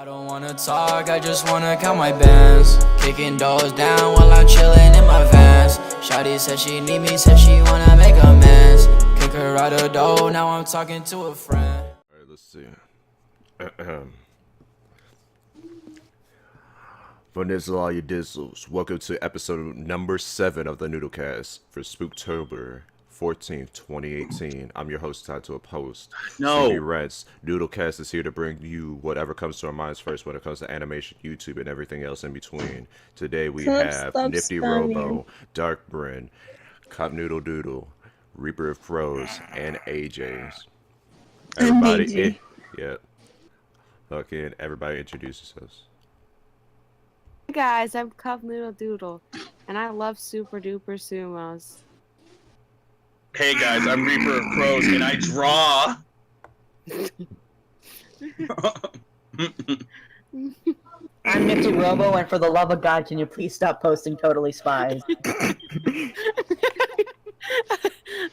I don't wanna talk, I just wanna count my bands. Kicking doors down while I'm chilling in my vans. Shawty said she need me, said she wanna make amends. Kick her out the door, now I'm talking to a friend. Alright, let's see. Vanessa, all you dizzles. Welcome to episode number 7 of the NoodleCast for Spooktober 14th, 2018. I'm your host, tied to a post. No. CB Rents. NoodleCast is here to bring you whatever comes to our minds first when it comes to animation, YouTube, and everything else in between. Today we have Nifty Robo, Darkbrind, Cop Noodle Doodle, Reaper of Crows, and AJ's. Everybody, yeah. Okay, everybody introduce yourselves. Hey guys, I'm Cup Noodle Doodle, and I love Super Duper Sumos. Hey guys, I'm Reaper of Crows, and I draw. I'm Nifty Robo, and for the love of God, can you please stop posting Totally Spies?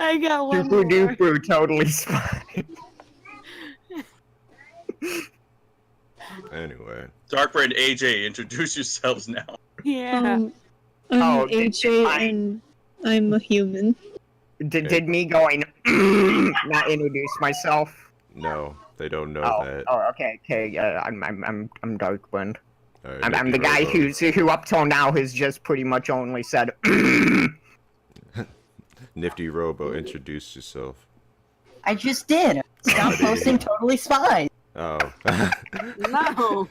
I got one Super more. duper totally spies. Anyway. Darkbrind, AJ, introduce yourselves now. Yeah. I'm Oh, AJ and I'm a human. Did me going not introduce myself? No, they don't know that. Okay. I'm Darkbrind. Right, I'm the Nifty guy Robo. who up till now has just pretty much only said. Nifty Robo, introduce yourself. I just did. Stop posting Totally Spies. Oh. No.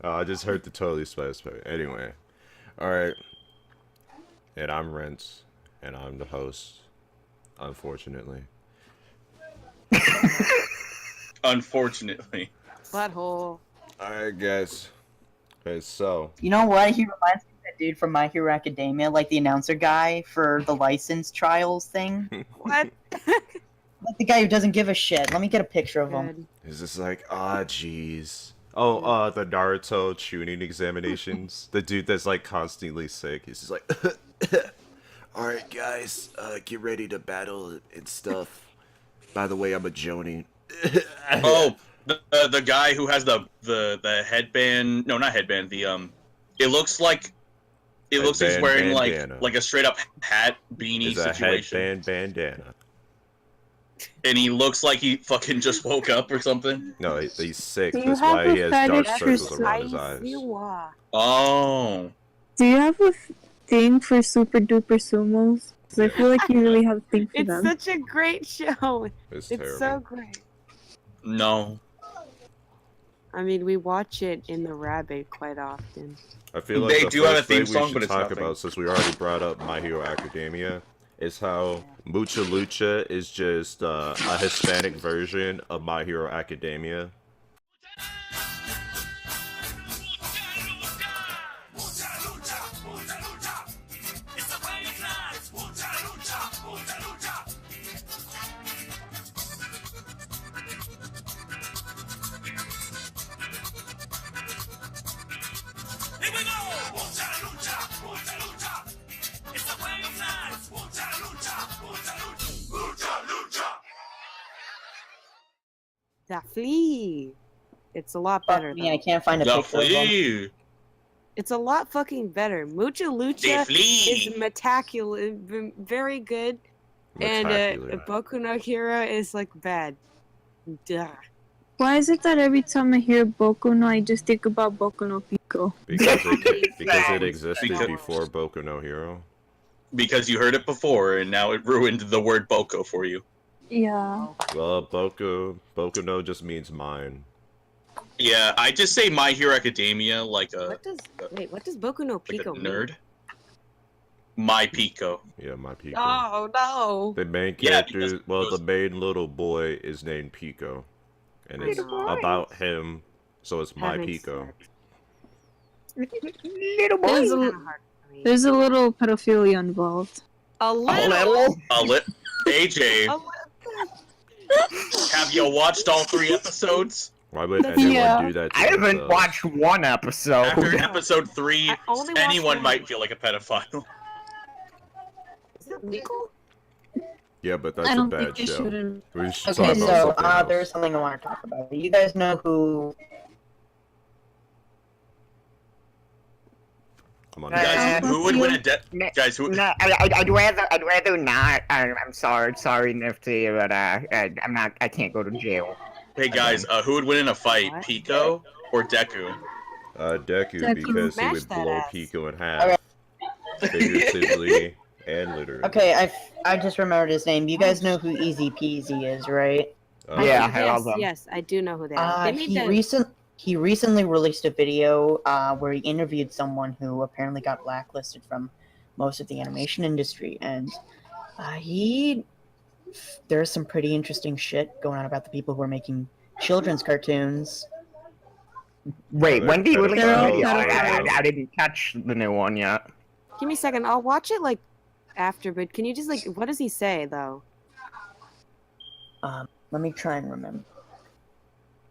Oh, I just heard the totally spice part. Anyway. Alright. And I'm Rents. And I'm the host. Unfortunately. Unfortunately. Butthole. Alright, guys. Okay, so. You know what? He reminds me of that dude from My Hero Academia, like the announcer guy for the license trials thing. What? Like the guy who doesn't give a shit. Let me get a picture of him. Good. It's just like, jeez. Oh, the Naruto CHUUNIN examinations. The dude that's like constantly sick. He's just like, alright, guys, get ready to battle and stuff. By the way, I'm a Joni. Oh, the guy who has the headband. No, not headband. It looks like he's wearing bandana. like a straight up hat beanie It's a situation, headband bandana. and he looks like he fucking just woke up or something. No, he's sick. Do you That's have why he a has dark fetish for circles around his eyes. Oh, Do you have a thing for super duper sumos? Because I feel like you really have a thing for It's them. such a great show. It's It's terrible. so great. no. I mean, we watch it in the Rabbit quite often. I feel like They the do have a first thing theme song, we should but it's talk nothing. about, since we already brought up My Hero Academia, is how Mucha Lucha is just a Hispanic version of My Hero Academia. The Flea. It's a lot better. Fuck me, though. I can't find a The picture of him. flea. It's a lot fucking better. Mucha The Lucha flea. is very good, and Spectacular. Boku no Hero is like bad. Duh. Why is it that every time I hear Boku no, I just think about Boku no Pico? Because it existed Because- before Boku no Hero. Because you heard it before, and now it ruined the word Boko for you. Yeah. Well, Boku no just means mine. Yeah, I just say My Hero Academia like a What does Boku no like a Pico mean? nerd. My Pico. Yeah, my Pico. Oh no! The main Yeah, character, because well, those- the main little boy is named Pico. And it's Little boy. about him, so it's My That makes Pico. sense. Little There's boy. a, There's a little pedophilia involved. a little. AJ, A have you watched all 3 episodes? Why would anyone Yeah. do that to I haven't themselves? watched one episode. After episode 3, I only watched anyone one. might feel like a pedophile. Is it legal? Yeah, but that's I a don't bad think you show. shouldn't. We should Okay, talk about so something else. there's something I want to talk about. You guys know who I'm on. Guys, who would win a guys? Who? No, I'd rather not. I'm sorry, Nefcy, but I'm not. I can't go to jail. Hey guys, who would win in a fight, What? Pico or Deku? Deku, because he Smash would that blow ass. Pico in half, figuratively and literally. Okay, I just remembered his name. You guys know who Easy Peasy is, right? Yeah, I yes, love them. yes, I do know who they are. They made He recently released a video where he interviewed someone who apparently got blacklisted from most of the animation industry, and there's some pretty interesting shit going on about the people who are making children's cartoons. Wait, when do you release the Pedophiles, video? pedophiles. I didn't catch the new one yet. Give me a second. I'll watch it like after. But can you just like, what does he say though? Let me try and remember.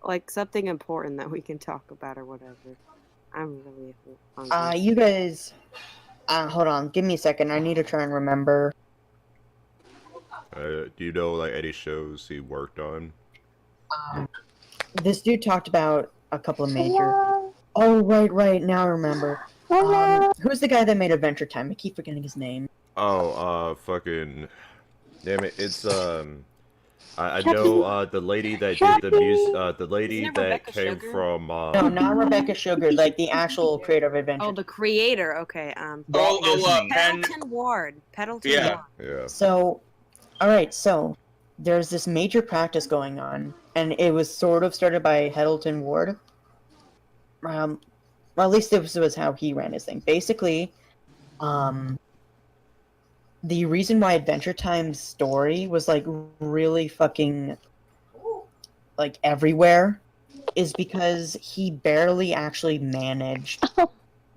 Like something important that we can talk about or whatever. I'm really hungry. You guys, hold on. Give me a second. I need to try and remember. Do you know like any shows he worked on? This dude talked about a couple of major. Oh, right. Now I remember. Who's the guy that made Adventure Time? I keep forgetting his name. Oh, fucking, damn it! It's I know the lady that did the music, the lady Isn't it that Rebecca came Sugar? from. No, not Rebecca Sugar. Like the actual creator of Adventure. Oh, the creator. Okay. Pendleton Ward. Pendleton Yeah. Ward. Yeah. So, alright, so there's this major practice going on, and it was sort of started by Pendleton Ward. Well, at least this was how he ran his thing. Basically, the reason why Adventure Time's story was like really fucking like everywhere is because he barely actually managed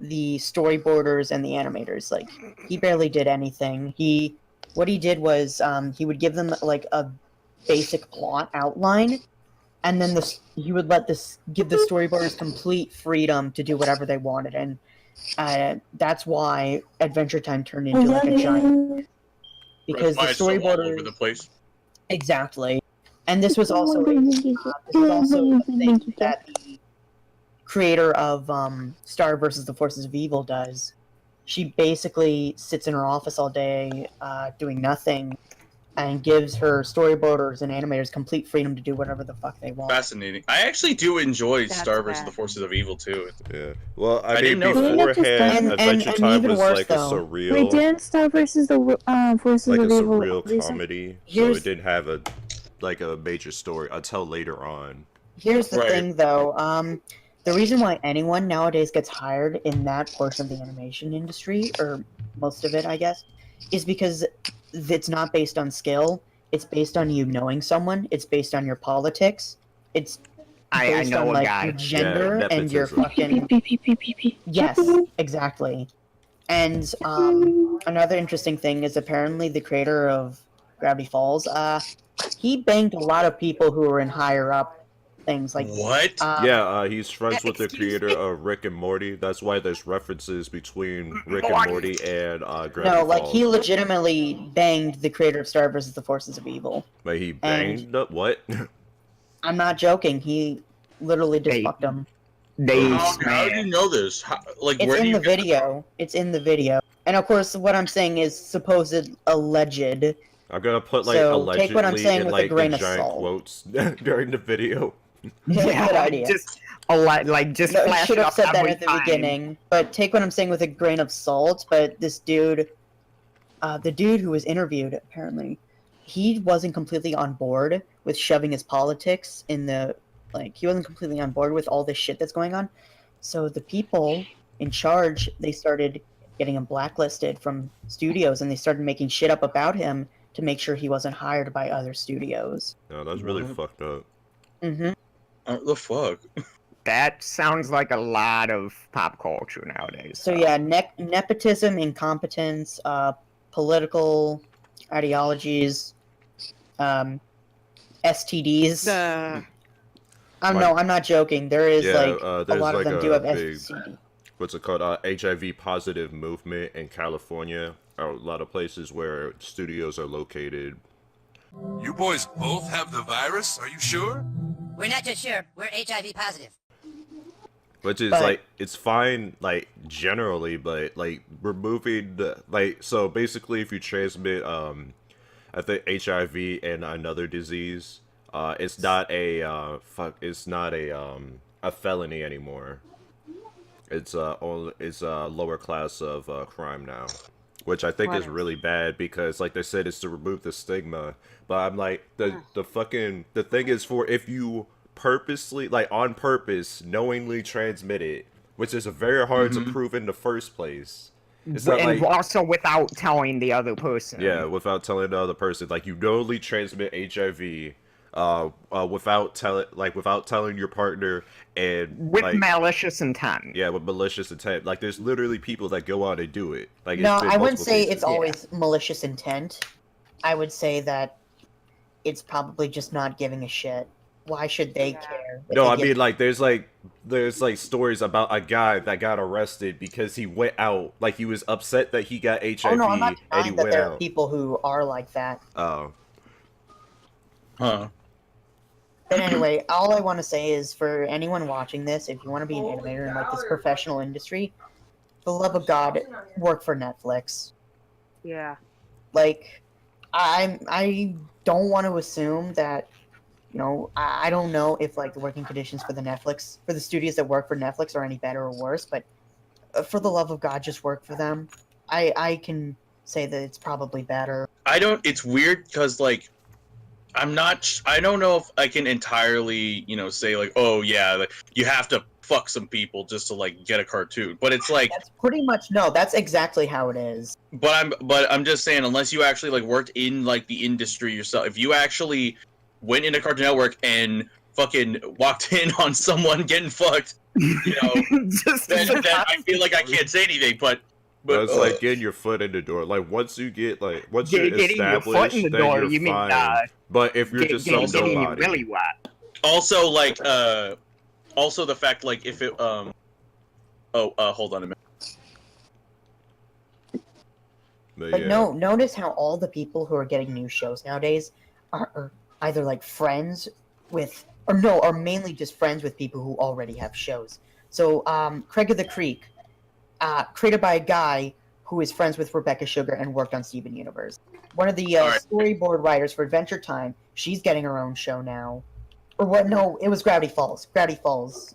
the storyboarders and the animators. Like he barely did anything. What he did was he would give them like a basic plot outline, and then he would give the storyboarders complete freedom to do whatever they wanted, and that's why Adventure Time turned into like a giant, because the Why it's so all storyboarders over the place. exactly, and this was also a thing that the creator of Star versus the Forces of Evil does. She basically sits in her office all day doing nothing, and gives her storyboarders and animators complete freedom to do whatever the fuck they want. Fascinating. I actually do enjoy That's Star vs. the bad. Forces of Evil too. Yeah. Well, I didn't mean, know that. beforehand, And Adventure Time even was worse, like though. a surreal, Wait, didn't Star versus the Forces like a of Evil surreal recent? comedy, so Here's- it didn't have a major story until later on. Here's the Right. thing, though. The reason why anyone nowadays gets hired in that portion of the animation industry, or most of it, I guess, is because it's not based on skill. It's based on you knowing someone. It's based on your politics. It's I based know on a like guy. your gender Yeah, and your nepotism. fucking yes, exactly. And another interesting thing is apparently the creator of Gravity Falls, he banged a lot of people who were in higher up things like What? He's friends with the excuse creator me? of Rick and Morty. That's why there's references between Rick and Morty. Morty and Gravity no, like Falls. he legitimately banged the creator of Star vs. the Forces of Evil. Like he banged up what? I'm not joking. He literally just Hey. fucked him. They How do smash. you know this? It's where do in you the get video. It's in the video. And of course, what I'm saying is supposed alleged. I'm gonna put like So, allegedly take what I'm saying in with a like grain in of giant salt. quotes during the video. Good idea. Just a lot, like just No, flash should it have up said that every at the time. beginning. But take what I'm saying with a grain of salt. But this dude, the dude who was interviewed, apparently, he wasn't completely on board with shoving his politics in the, like, he wasn't completely on board with all this shit that's going on. So the people in charge, they started getting him blacklisted from studios, and they started making shit up about him to make sure he wasn't hired by other studios. No, that's really What? fucked up. Mm-hmm. the fuck? That sounds like a lot of pop culture nowadays. So yeah, nepotism, incompetence, political ideologies, STDs. No, I'm not joking. There is like a there's lot like of them a do have big, STD. what's it called? HIV positive movement in California. A lot of places where studios are located. You boys both have the virus? Are you sure? We're not just sure. We're HIV positive. Which is But- like it's fine, like generally, but like removing the so basically, if you transmit I think HIV and another disease, it's not a a felony anymore. It's a lower class of crime now, which I think is really bad because, like they said, it's to remove the stigma. But I'm like the thing is for if you purposely, like on purpose, knowingly transmit it, which is very hard to prove in the first place. It's not And like, also without telling the other person. yeah, without telling the other person, like you knowingly transmit HIV, without telling your partner and With like, malicious intent. yeah, with malicious intent. Like there's literally people that go out and do it. Like No, it's been I wouldn't multiple say cases. it's always malicious intent. I would say that it's probably just not giving a shit. Why should they care? if No, they I give- mean like there's stories about a guy that got arrested because he went out, like he was upset that he got HIV Oh no, I'm not and he denying that went there are out. people who are like that. Oh. Huh. But anyway, all I want to say is for anyone watching this, if you want to be an animator in like this professional industry, for the love of God, work for Netflix. Yeah. Like, I don't want to assume that, you know, I don't know if like the working conditions for the studios that work for Netflix are any better or worse, but for the love of God, just work for them. I can say that it's probably better. It's weird because, like, I don't know if I can entirely, say, like, oh, yeah, like, you have to fuck some people just to, like, get a cartoon. But it's like, That's pretty much, no, that's exactly how it is. but I'm just saying, unless you actually, like, worked in, like, the industry yourself, if you actually went into Cartoon Network and fucking walked in on someone getting fucked, Just then I feel like I can't say anything, but it's like getting your foot in the door. Like once you're getting your established, foot in the then door, you're you mean fine. But if you're just some getting you nobody, really wet. also, like, also the fact, like, if it, hold on a minute. But yeah. no, notice how all the people who are getting new shows nowadays are either like friends with, are mainly just friends with people who already have shows. So, Craig of the Creek, created by a guy who is friends with Rebecca Sugar and worked on Steven Universe. One of the Alright. storyboard writers for Adventure Time, she's getting her own show now. Or what? No, it was Gravity Falls. Gravity Falls.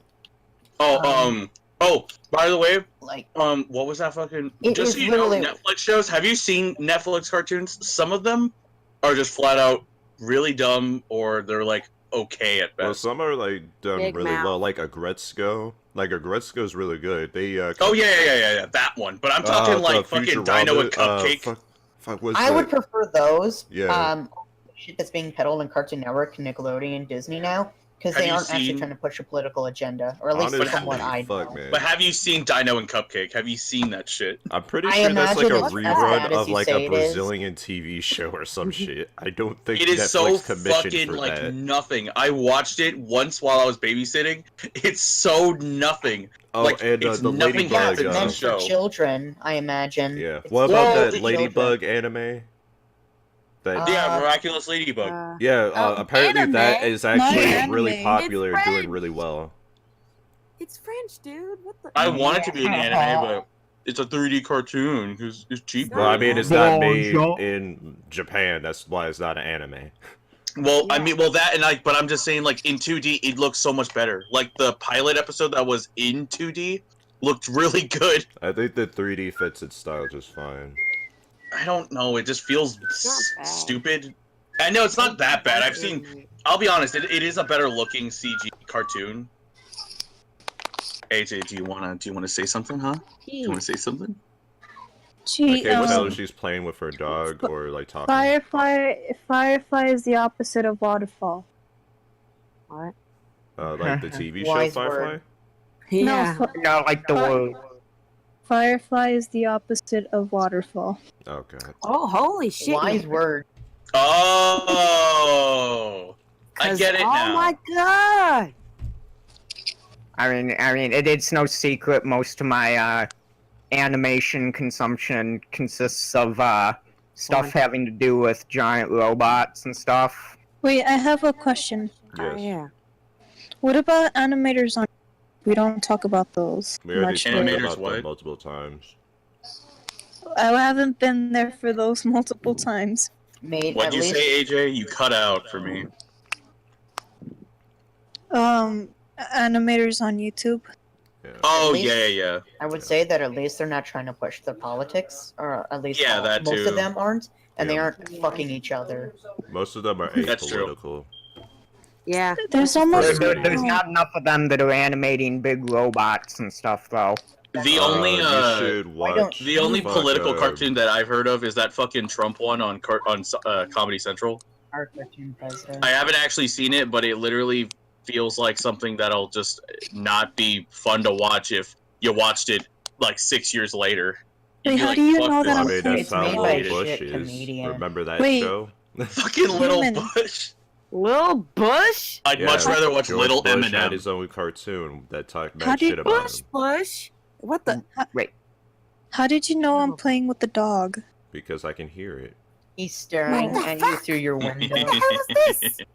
Oh, by the way, Like, what was that fucking? It Just is so you know, literally- Netflix shows. Have you seen Netflix cartoons? Some of them are just flat out really dumb, or they're like okay at Well, best. some are like done Big really mouth. well. Like Agretzko. Like Agretzko's really good. They Oh yeah, that one. But I'm talking like fucking Dino and Cupcake. Fuck, what's I that? would prefer those. Yeah. Shit that's being peddled on Cartoon Network, Nickelodeon, and Disney now, because Have they you aren't actually seen- trying to push a political agenda, or at least Honestly, from what I know. fuck, man. But have you seen Dino and Cupcake? Have you seen that shit? I'm pretty I sure that's like a imagine it's as rerun bad as of you like say a it is. Brazilian TV show or some shit. I don't think It is Netflix so commissioned fucking for like that. nothing. I watched it once while I was babysitting. It's so nothing. Oh, like, and it's the nothing Yeah, Ladybug. it's happens meant the show. for children, I imagine. Yeah. It's What Well, about that the children. Ladybug anime? That Yeah, Miraculous Ladybug. yeah. Apparently that anime, is not actually really anime. popular and It's doing French. really well. It's French, dude. What the? I want it to be an anime, but it's a 3D cartoon because it's cheaper. Well, I mean, it's not made Bonjour. in Japan. That's why it's not an anime. Well, I Yeah. mean, that and like, but I'm just saying, like in 2D, it looks so much better. Like the pilot episode that was in 2D looked really good. I think the 3D fits its style just fine. I don't know, it just feels not bad. stupid. I know it's not that bad. I've seen. I'll be honest, it is a better looking CG cartoon. AJ, do you wanna say something, huh? Do you wanna say something? I She, can't tell if she's playing with her dog or like talking. Firefly is the opposite of waterfall. What? Like the TV show Wise Firefly. word. Yeah. No, No, like the word. Firefly is the opposite of waterfall. Oh god. Oh, holy shit! Wise word. Oh, I 'Cause- get it now. Oh my god! I mean, it's no secret. Most of my animation consumption consists of stuff having to do with giant robots and stuff. Wait, I have a question. Oh, Yes. yeah. What about animators on We don't talk about those We already much. talked Animators about what? them multiple times. I haven't been there for those multiple times. Made What'd at you least say, AJ? You cut out for me. Animators on YouTube. Yeah. Oh, least- yeah. I would say that at least they're not trying to push the politics, or at least Yeah, that most too. of them aren't, and they Yeah. aren't fucking each other. Most of them are That's true. apolitical. Yeah. There's almost There's not enough of them that are animating big robots and stuff, though. The only you should watch. the only political fuck, cartoon that I've heard of is that fucking Trump one on Comedy Central. Our cartoon president. I haven't actually seen it, but it literally feels like something that'll just not be fun to watch if you watched it like 6 years later. Wait, You'd be how like, do you "Fuck know this." that I I'm mean, saying that's how made by a Little Bush shit is. comedian. Remember that Wait. show? Fucking Little Human. Bush. Lil Bush? I'd Yeah, much rather watch George Little Bush had Eminem. his own cartoon that talked How mad did shit about Bush, him Bush? What the? How did you know I'm playing with the dog? because I can hear it. He's staring What at you through your window.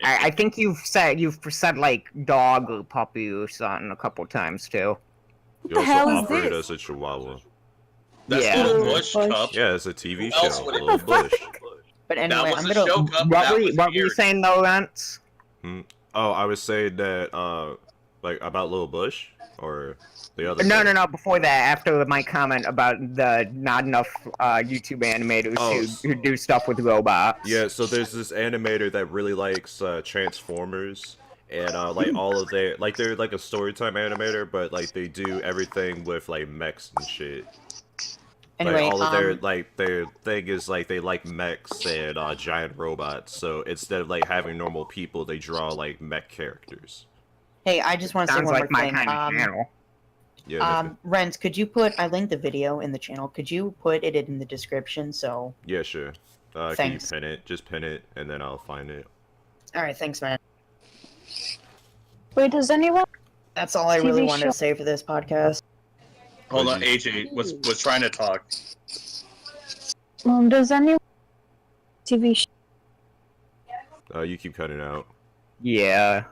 I think you've said like dog or puppy or something a couple times too. You the also hell is offered this? us a chihuahua. That's Yeah. Little Little Bush, Bush. Cup. Yeah, it's a TV Who else show. would it Little be? Bush. But anyway, That was I'm the gonna. show, Cup. What That were was you weird. saying though, Lance? Oh, I was saying that, like about Little Bush or the other. No, thing? no, no. Before that, after my comment about the not enough YouTube animators Oh, who do stuff with robots. Yeah, so there's this animator that really likes Transformers, and like all of their they're like a storytime animator, but like they do everything with like mechs and shit. Anyway, like all of their thing is like they like mechs and giant robots. So instead of like having normal people, they draw like mech characters. hey, I just want to say Sounds one like more my thing. kind of channel. Yeah, Renz, could you put? I linked the video in the channel. Could you put it in the description? So, yeah, sure. Can you Thanks. pin it? Just pin it, and then I'll find it. all right, thanks, man. Wait, does anyone? That's all I TV really wanted show. to say for this podcast. Hold on, AJ was trying to talk. Does anyone? TV show? You keep cutting out. Yeah.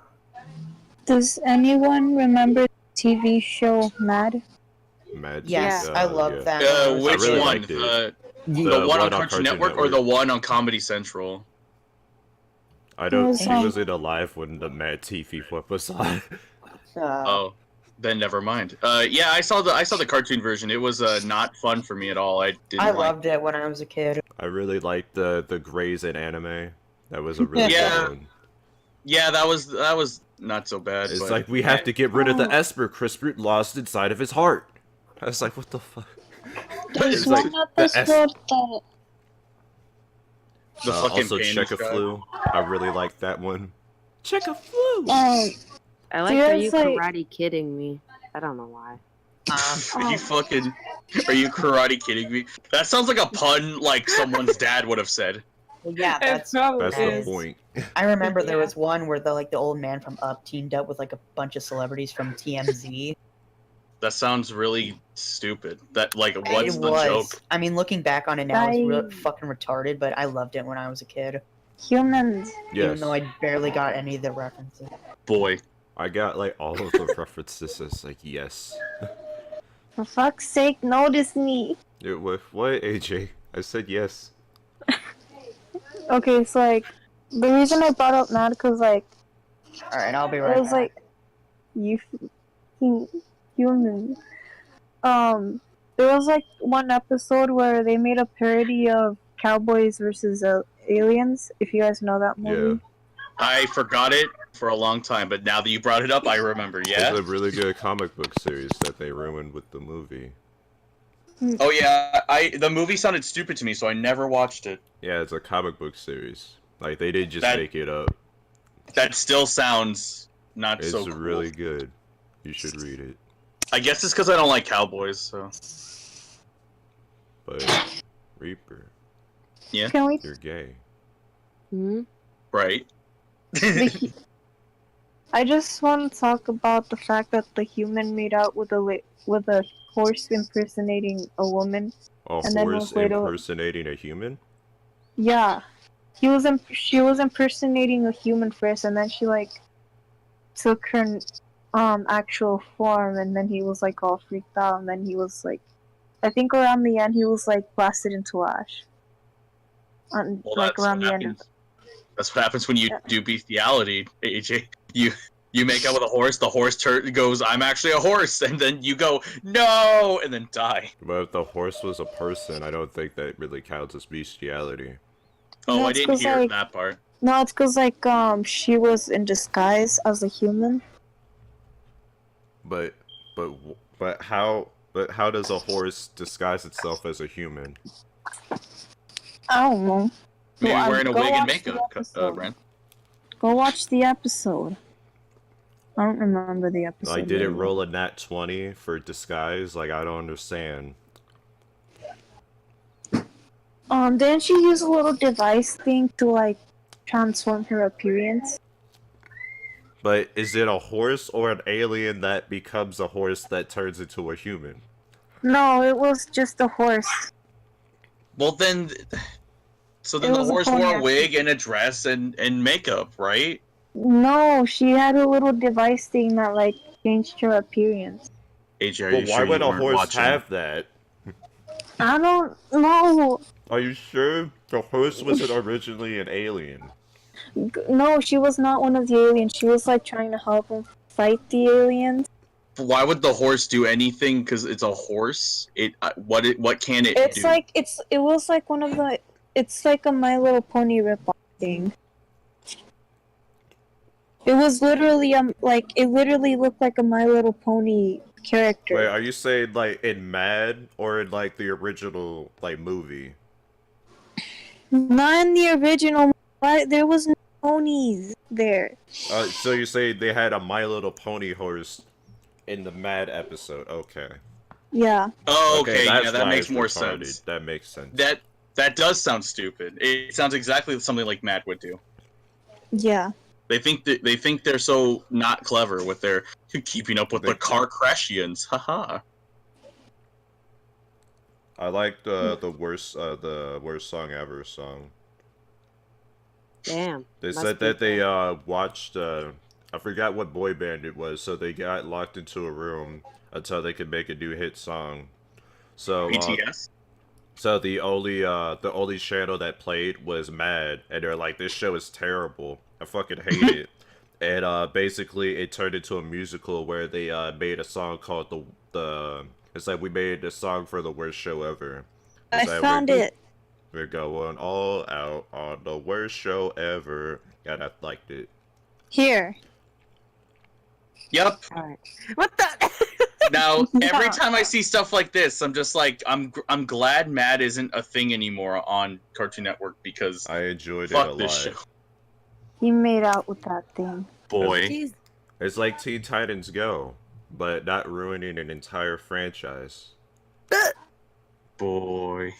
Does anyone remember the TV show Mad? Mad Yes, Chick, I love yeah. that. when I was a Which really kid. one? liked it. The one on Cartoon Cartoon Network or the one on Comedy Central? I don't. was, He wasn't alive when the Mad TV flip was on. Oh, then never mind. Yeah, I saw the cartoon version. It was not fun for me at all. I didn't. I like loved it when I was a kid. I really liked the Greys in anime. That was a really Yeah. good one. Yeah, that was not so bad. It's but- like we have to get rid of the Esper Chris Root lost inside of his heart. I was like, what the fuck? There's It's like one the episode that The fucking also Pandas Check a guy. Flu. I really liked that one. Check a Flu. I like Yeah, are you it's like- karate kidding me? I don't know why. Are you fucking? Are you karate kidding me? That sounds like a pun like someone's dad would have said. Yeah, that's. That's the point. I remember there was one where the old man from Up teamed up with like a bunch of celebrities from TMZ. That sounds really stupid. That like, what's It the was. joke? I mean, looking back on it now, it's real I- fucking retarded, but I loved it when I was a kid. humans. Yes. Even though I barely got any of the references. Boy, I got like all of the references. It's like yes. For fuck's sake, notice me. It was what AJ? I said yes. Okay, so like the reason I brought up Mad because like Alright, I'll be it right was back. like human. There was like one episode where they made a parody of Cowboys versus Aliens. If you guys know that movie. I forgot it for a long time, but now that you brought it up, I remember. Yeah. It's a really good comic book series that they ruined with the movie. Oh yeah, the movie sounded stupid to me, so I never watched it. Yeah, it's a comic book series. Like they didn't just That- make it up. That still sounds not It's so cool. really good. You should read it. I guess it's because I don't like cowboys. So But Reaper, Can we? you're gay. Hmm? right. I just want to talk about the fact that the human made out with a horse impersonating a woman. A And then horse we'll wait impersonating a human? Yeah, she was impersonating a human first, and then she like took her actual form, and then he was like all freaked out, and then he was like, I think around the end he was like blasted into ash. Well, Like around the end. That's what happens when you do bestiality, AJ. You make out with a horse, the horse goes, I'm actually a horse, and then you go, no, and then die. But if the horse was a person, I don't think that really counts as bestiality. Oh, No, I it's didn't 'cause, hear like- that part. No, it's because like she was in disguise as a human. But how does a horse disguise itself as a human? I don't know. Maybe Well, wearing a go wig and watch the makeup, episode. Brent. Go watch the episode. I don't remember the episode. Like, did it very well. roll a nat 20 for disguise? Like, I don't understand. Didn't she use a little device thing to like transform her appearance? But is it a horse or an alien that becomes a horse that turns into a human? No, it was just a horse. Well, then... So then It the was a horse pony, wore a actually. wig and a dress and makeup, right? No, she had a little device thing that like changed her appearance. AJ, are But you why sure would you a weren't horse watching? have that? I don't know. Are you sure the horse wasn't originally an alien? No, she was not one of the aliens. She was like trying to help him fight the aliens. Why would the horse do anything? Because it's a horse. What can it It's do? like it was like one of the. It's like a My Little Pony ripoff thing. It was literally like it literally looked like a My Little Pony character. Wait, are you saying like in Mad or in like the original like movie? Not in the original. What? There was no ponies there. So you say they had a My Little Pony horse in the Mad episode? Okay. Yeah. Oh, okay, that's yeah, that why makes it's more retarded. sense. That makes sense. That does sound stupid. It sounds exactly something like Matt would do. Yeah. They think they're so not clever with their keeping up with the car crashians. Haha. I like the worst song ever song. Damn. They must said be that they bad. watched I forgot what boy band it was, so they got locked into a room until they could make a new hit song. So BTS. so the only channel that played was Mad, and they're like, this show is terrible. I fucking hate it. And basically it turned into a musical where they made a song called the it's like we made a song for the worst show ever. I It's like found it. We're going all out on the worst show ever. And I liked it. Here. Yep. Alright. What the? Now every time I see stuff like this, I'm just like, I'm glad Mad isn't a thing anymore on Cartoon Network because I enjoyed it fuck a this lot. show. He made out with that thing. Boy. Jeez. It's like Teen Titans Go, but not ruining an entire franchise. Boy.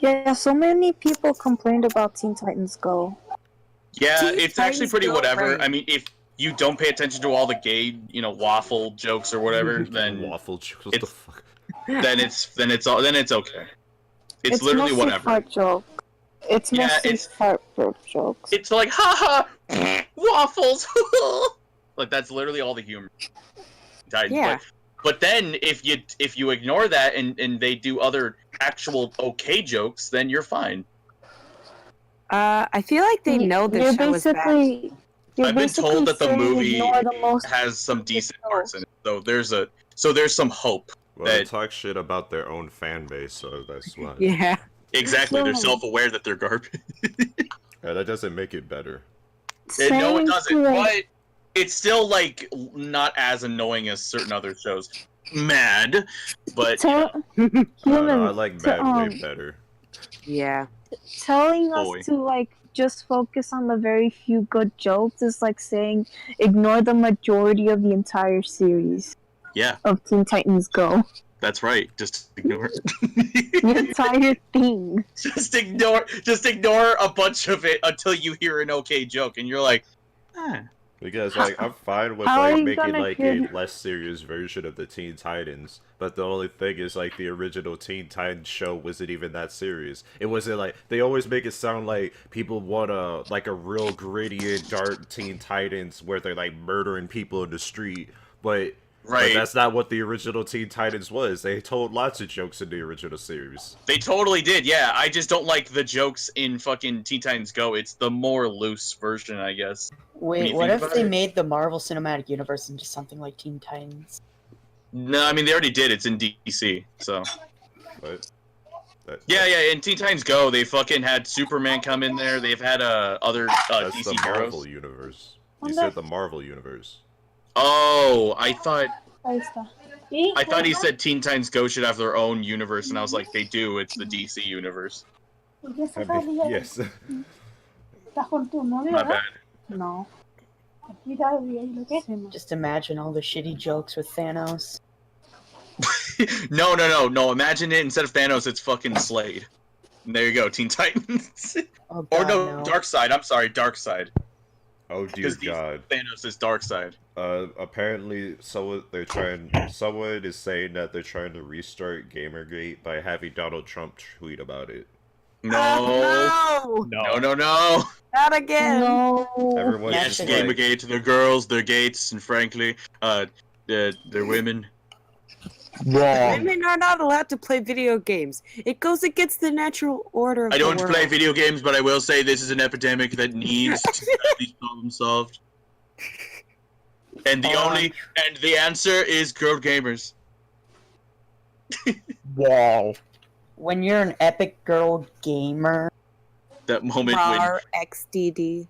Yeah, so many people complained about Teen Titans Go. Yeah, Teen it's actually Titans pretty Go, whatever. right. I mean, if you don't pay attention to all the gay, waffle jokes or whatever, then Waffle jokes, what the it's- fuck? then it's okay. It's literally mostly whatever. fart jokes. It's Yeah, mostly it's- fart jokes. It's like haha waffles. Like that's literally all the humor. Titans. Yeah. But then if you ignore that and they do other actual okay jokes, then you're fine. I feel like they know the You're show is bad. basically. You're I've been basically told that the saying movie ignore the most has some decent jokes. parts in it. So there's some hope. Well, they that- talk shit about their own fan base, so that's why. Yeah. Exactly, they're No. self-aware that they're garbage. Yeah, that doesn't make it better. And no, it Saying doesn't. to, like, But it's still like not as annoying as certain other shows. Mad, but tell, I don't know, I humans, like to, Mad way better. Yeah. telling Boy. us to like just focus on the very few good jokes is like saying ignore the majority of the entire series yeah, of Teen Titans Go. that's right. Just ignore it. The entire thing. Just ignore a bunch of it until you hear an okay joke, and you're like, ah. Because like I'm fine with How are like you making gonna like get- a less serious version of the Teen Titans, but the only thing is like the original Teen Titans show wasn't even that serious. It wasn't like they always make it sound like people want a real gritty and dark Teen Titans where they're like murdering people in the street, but that's not what the original Teen Titans was. They told lots of jokes in the original series. They totally did, yeah. I just don't like the jokes in fucking Teen Titans Go. It's the more loose version, I guess. Wait, what if they made the Marvel Cinematic Universe into something like Teen Titans? No, I mean, they already did. It's in DC, so. But Yeah, in Teen Titans Go, they fucking had Superman come in there. They've had other that's DC the Marvel heroes. universe. You said the Marvel universe. Oh, I thought Ahí está. he said Teen Titans Go should have their own universe, and I was like, they do. It's the DC universe. I mean, yes. ¿Estás con tu novio, My verdad? bad. No. Mira, ¿lo qué? Just imagine all the shitty jokes with Thanos. No. Imagine it, instead of Thanos, it's fucking Slade. And there you go, Teen Titans. Oh, God, Or no, Darkseid. I'm sorry, Darkseid. Oh dear Because God. Thanos is Darkseid. Apparently, someone is saying that they're trying to restart Gamergate by having Donald Trump tweet about it. No. No. Not again. No. Everyone Yes, just Gamergate, they're girls, they're gates, and frankly, they're women. Wrong. Women are not allowed to play video games. It goes against the natural order of I the don't world. play video games, but I will say this is an epidemic that needs to at least problem solved. And the answer is girl gamers. Wall. When you're an epic girl gamer, That moment Rar XDD.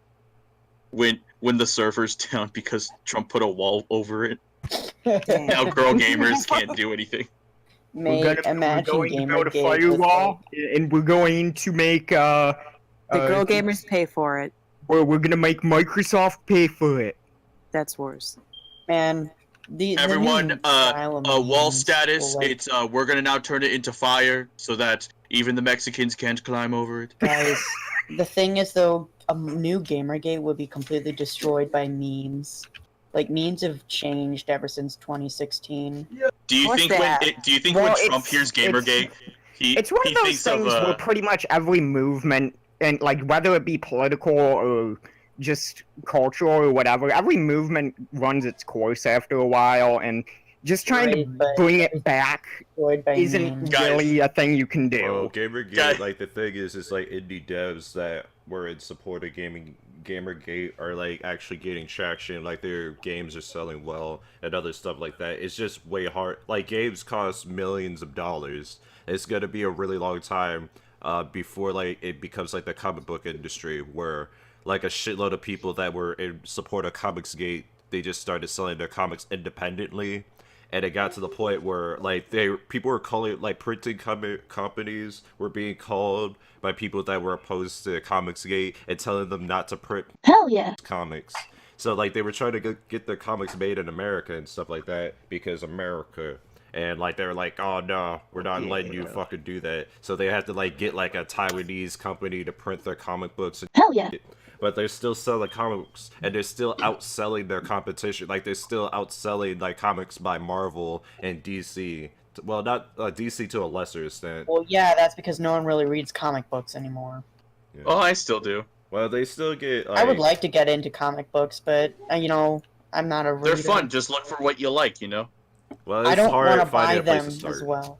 when the server's down because Trump put a wall over it. Damn. Now girl gamers can't do anything. mate, imagine going to build a Gamergate with, firewall, and we're going to make The girl gamers pay for it. or we're gonna make Microsoft pay for it. That's worse. man. The Everyone, new style of wall memes status. will, like, It's we're gonna now turn it into fire so that even the Mexicans can't climb over it. guys. The thing is, though, a new Gamergate would be completely destroyed by memes. Like, memes have changed ever since 2016. Do you What's think that? when Well, Trump hears Gamergate, It's one he of those thinks things of where pretty much every movement, and like whether it be political or just cultural or whatever, every movement runs its course after a while, and just trying to Right, but bring it back Destroyed by isn't memes. Guys. really a thing you can do. Well, Gamergate, Guys. like the thing is like indie devs that were in support of Gamergate are like actually getting traction. Like their games are selling well and other stuff like that. It's just way hard. Like games cost millions of dollars. It's gonna be a really long time before like it becomes like the comic book industry where like a shitload of people that were in support of Comicsgate, they just started selling their comics independently. And it got to the point where like people were calling like printing companies were being called by people that were opposed to Comicsgate and telling them not to print Hell yeah. comics. So like they were trying to get their comics made in America and stuff like that because America. And like they were like, oh no, we're not letting you fucking do that. So they had to like get like a Taiwanese company to print their comic books. Hell yeah. But they're still selling comics, and they're still outselling their competition. Like they're still outselling like comics by Marvel and DC. Well, not DC to a lesser extent. Well, yeah, that's because no one really reads comic books anymore. Oh, I still do. Well, they still get. I would like to get into comic books, but you know, I'm not a reader. They're fun. Just look for what you like, you know. Well, it's I don't hard want to to find buy a place them to start. as well.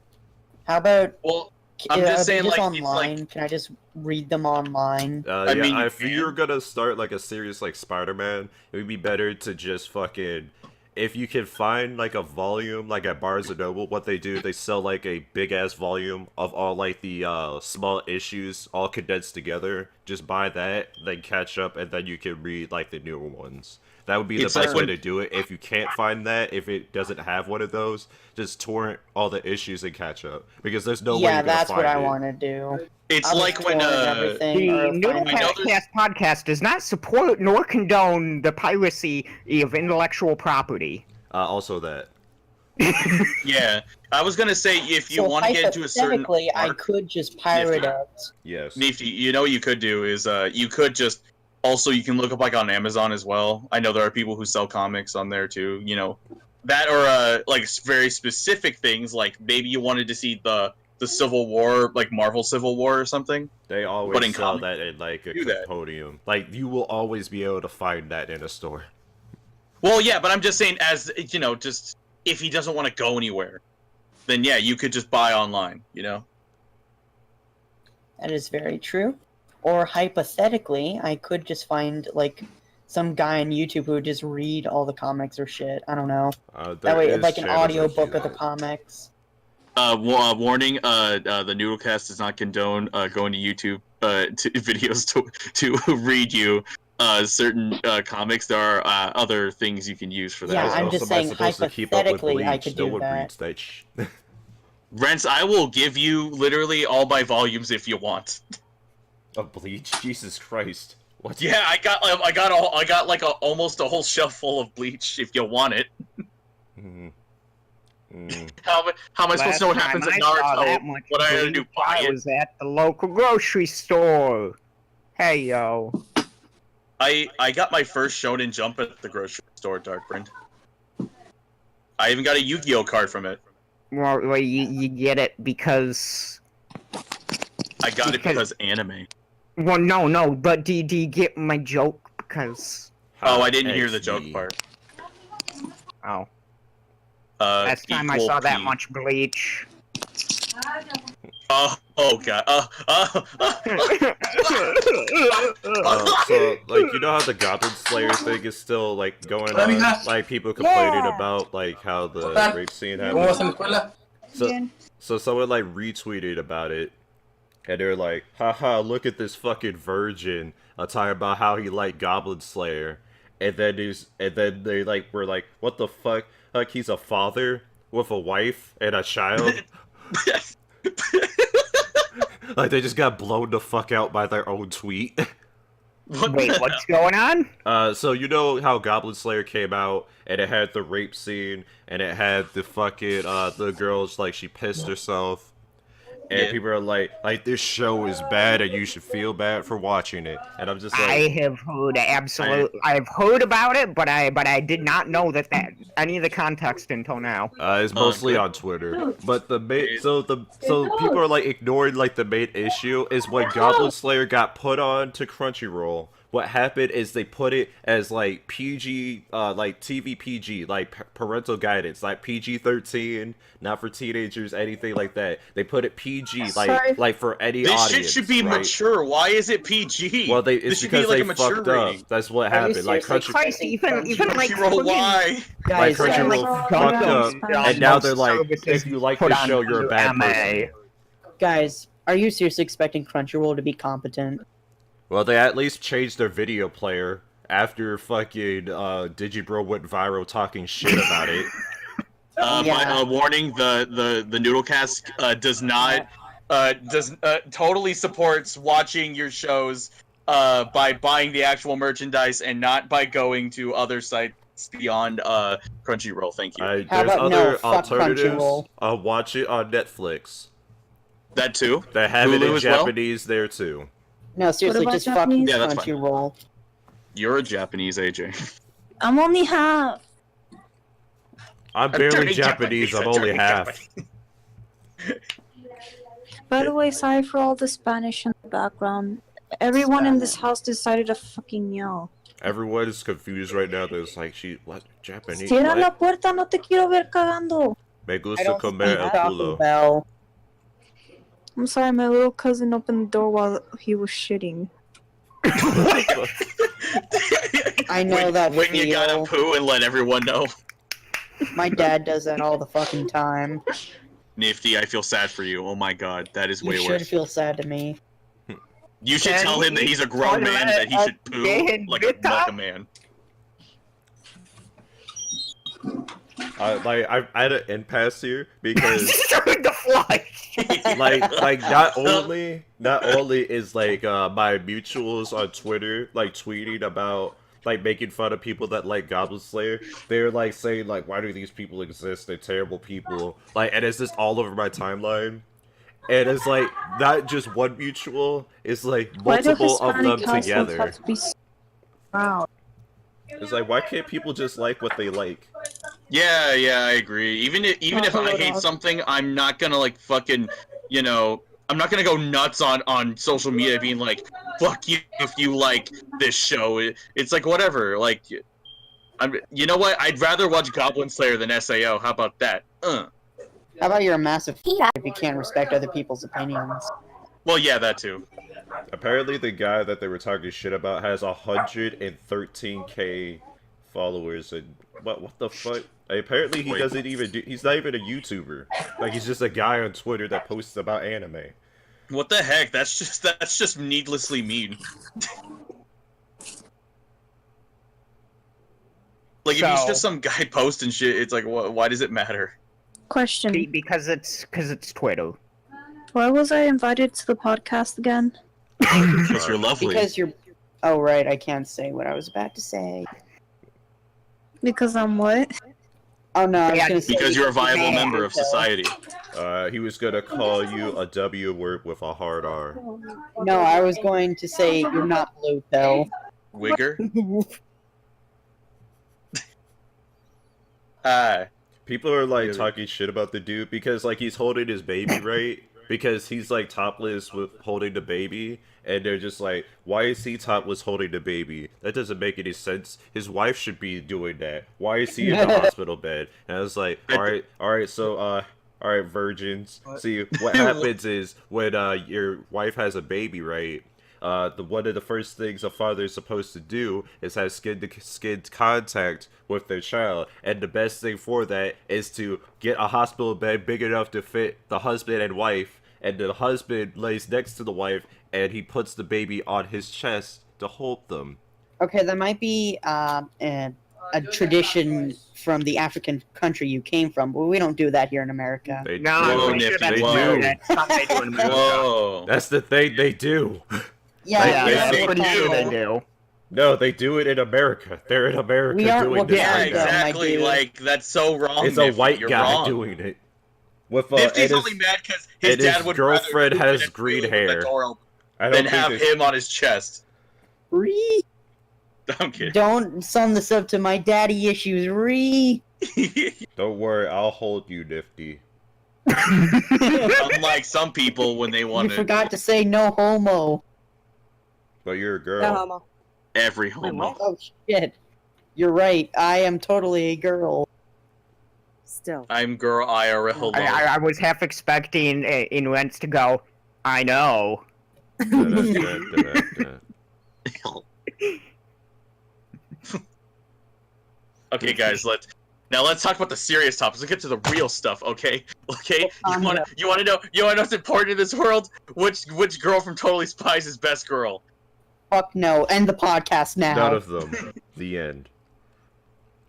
How about? Well, I'm just are they saying, like, it's online. like- Can I just read them online? Yeah, mean, you if can. you're gonna start like a series like Spider-Man, it would be better to just fucking. If you can find like a volume, like at Barnes and Noble, what they do, they sell like a big ass volume of all like the small issues all condensed together. Just buy that, then catch up, and then you can read like the newer ones. That would be It's the like best way when- to do it. If you can't find that, if it doesn't have one of those, just torrent all the issues and catch up. Because there's no way you're Yeah, gonna that's find what I it. want to do. It's I'll like just when torrent everything, The or Noodle find- I know there's- Cast podcast does not support nor condone the piracy of intellectual property. Also that. yeah. I was gonna say if you So want to get into a certain hypothetically, I arc, could just pirate Nifty. it. Yes. Nifty, you know what you could do is you could just Also, you can look up like on Amazon as well. I know there are people who sell comics on there too. You know, that or like very specific things. Like maybe you wanted to see the Civil War, like Marvel Civil War or something. They always But in sell comic, that in like a do that. podium. Like you will always be able to find that in a store. Well, yeah, but I'm just saying, as you know, just if he doesn't want to go anywhere, then yeah, you could just buy online. You know. That is very true. Or hypothetically, I could just find like some guy on YouTube who would just read all the comics or shit. I don't know. That way, like an audio book of the comics. Warning: the NoodleCast does not condone going to YouTube to videos to read you certain comics. There are other things you can use for that. Yeah, I'm How just else am I saying supposed to keep up with hypothetically, I Bleach? could No do one that. reads that shit. Rents, I will give you literally all my volumes if you want. Of Bleach? Jesus Christ! What? Yeah, I got like almost a whole shelf full of Bleach if you want it. Mm. How am I supposed to know what happens at Naruto? What I gotta do? Buy I it? was at the local grocery store. Hey yo. I got my first Shonen Jump at the grocery store, Darkbrind. I even got a Yu-Gi-Oh card from it. Well, you get it because. I got it because anime. Well, no, but do you get my joke? Because. Oh, I didn't hear the XD. joke part. Oh. Last time I equal saw that P. much Bleach. Oh god. So, like, you know how the Goblin Slayer thing is still, like, going on? Like, people complaining about, like, how the rape scene happened. So someone, like, retweeted about it, and they're like, haha, look at this fucking virgin, talking about how he liked Goblin Slayer. And then they, like, were like, what the fuck? Like, he's a father with a wife and a child? Like, they just got blown the fuck out by their own tweet. Wait, what's going on? So you know how Goblin Slayer came out, and it had the rape scene, and it had the fucking, the girl's, like, she pissed herself. And people are like, this show is bad, and you should feel bad for watching it. And I'm just like, I have heard I've heard about it, but I did not know that any of the context until now. it's mostly on Twitter. But the main, so people are like ignoring like the main issue is when Goblin Slayer got put on to Crunchyroll. What happened is they put it as like PG, like TV PG, like parental guidance, like PG-13, not for teenagers, anything like that. They put it PG, like for any audience. This shit should be right? mature. Why is it PG? Well, this it's should because be like they a mature fucked rating. up. That's what happened. Like Christ, even like Crunchyroll, why? Guys, like Crunchyroll fucked up, and now they're like, if you like this show, you're a bad person. guys, are you seriously expecting Crunchyroll to be competent? Well, they at least changed their video player after fucking Digibro went viral talking shit about it. Warning: the NoodleCast does totally supports watching your shows by buying the actual merchandise and not by going to other sites beyond Crunchyroll. Thank you. How There's about other no, fuck alternatives. Crunchyroll. Watch it on Netflix. That too. They have it Hulu in as well? Japanese there too. No, seriously, about just fuck Japanese? Yeah, that's fine. Crunchyroll. You're a Japanese, AJ. I'm only half. I'm barely turning Japanese. I'm only turning half. By the way, sorry for all the Spanish in the background. Everyone in this house decided to fucking yell. Everyone is confused right now. There's like, what? Japanese? Cierra la What? puerta, no te quiero ver cagando. Me I gusta don't comer speak el Taco culo. Bell. I'm sorry, my little cousin opened the door while he was shitting. I know that when you gotta feel. poo and let everyone know. My dad does that all the fucking time. Nifty, I feel sad for you. Oh my god, that is You way should worse. feel sad to me. You should Can tell him that you he's a grown man, that he should poo again, like a man. I had an impasse here because Starting to fly. like not only is like my mutuals on Twitter like tweeting about like making fun of people that like Goblin Slayer, they're like saying like, why do these people exist? They're terrible people. Like, and it's just all over my timeline. And it's like not just one mutual, it's like Why do multiple of them Hispanic households together. have to be Wow. It's like, why can't people just like what they like? Yeah, I agree. Even if I hate something, I'm not gonna like fucking, you know, I'm not gonna go nuts on social media being like, fuck you if you like this show. It's like whatever. Like, you know what? I'd rather watch Goblin Slayer than SAO. How about that? How about you're a massive if you can't respect other people's opinions? Well, yeah, that too. Apparently, the guy that they were talking shit about has 113k followers, and what the fuck? Apparently, he doesn't even do. He's not even a YouTuber. Like, he's just a guy on Twitter that posts about anime. What the heck? That's just needlessly mean. Like, if he's just some guy posting shit, it's like, why does it matter? Question. Because it's Twitter. Why was I invited to the podcast again? Because you're lovely. Because you're... Oh, right, I can't say what I was about to say. Because I'm what? Oh, no, I was gonna say... Because you're a viable member of society. He was gonna call you a W word with a hard R. No, I was going to say you're not blue pill. Wigger? People are like talking shit about the dude because like he's holding his baby, right? Because he's like topless with holding the baby, and they're just like, why is he topless holding the baby? That doesn't make any sense. His wife should be doing that. Why is he in the hospital bed? And I was like, all right, so all right, virgins. See, what happens is when your wife has a baby, right? One of the first things a father is supposed to do is have skin-to-skin contact with their child, and the best thing for that is to get a hospital bed big enough to fit the husband and wife, and the husband lays next to the wife, and he puts the baby on his chest to hold them. Okay, that might be a tradition from the African country you came from, but we don't do that here in America. They Whoa, do. Nifty, They whoa. do. That's something they do in America. Whoa. That's the thing they do. Yeah, they pretty do. sure they do. No, they do it in America. They're in America We aren't doing this. Yeah, Wakanda, my exactly. dude. Like, that's so wrong. It's a Nifty. white You're guy wrong. doing it. With Nifty's and only mad because his and dad his would girlfriend rather has do it green with the hair. door open I than don't have think him on his chest. Ree, I'm kidding. don't sum this up to my daddy issues, Ree. Don't worry, I'll hold you, Nifty. Unlike some people when they You want to. forgot to say no homo. But you're a girl. No homo. Every homo. Oh shit. You're right, I am totally a girl. Still. I'm girl IRL. I was half expecting in Lentz to go, I know. Okay, guys, let's talk about the serious topics. Let's get to the real stuff, okay? Okay? You wanna know what's important in this world? Which girl from Totally Spies is best girl? Fuck no, end the podcast now. None of them. The end.